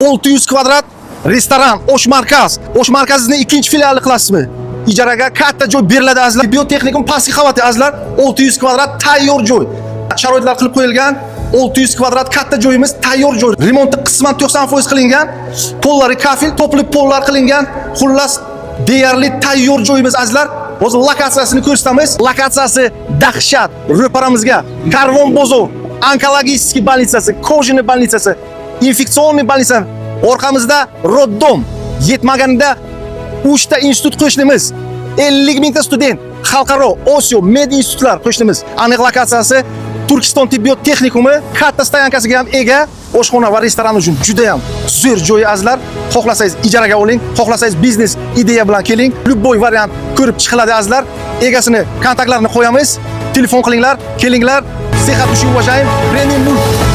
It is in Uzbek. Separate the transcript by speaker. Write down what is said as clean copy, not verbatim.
Speaker 1: 600 kvadrat restoran, osh markaz. Osh markazining ikkinchi filiali qilasizmi? Ijaraga katta joy beriladi azizlar. Biotexnikum pastki qavatda azizlar 600 kvadrat tayyor joy. Sharoitlar qilib qo'yilgan. 600 kvadrat katta joyimiz tayyor joy. Remonti qisman 90% qilingan. Pollari kafil, to'pli pollar qilingan. Xullas, deyarli tayyor joyimiz azizlar. Hozir lokatsiyasini ko'rsatamiz. Lokatsiyasi dahshat. Ro'paramizga Karvon bozor, onkologistiskiy больницасы, kojniy больницасы, infeksionniy больница. Orqamizda Roddom. Yetmaganida 3 ta institut qo'shnimiz, 50 mingta student, xalqaro, Osiyo, med institutlar qo'shnimiz. Aniq lokatsiyasi Turkiston tibbiyot texnikumi, katta stoyankasiga ham ega, oshxona va restoran uchun juda ham zo'r joy azizlar. Xohlasangiz ijaraga oling, xohlasangiz biznes ideya bilan keling. Любой variant ko'rib chiqiladi azizlar. Egasini kontaktlarini qo'yamiz. Telefon qilinglar, kelinglar. Sihat uchun уважаем. Premium mulk.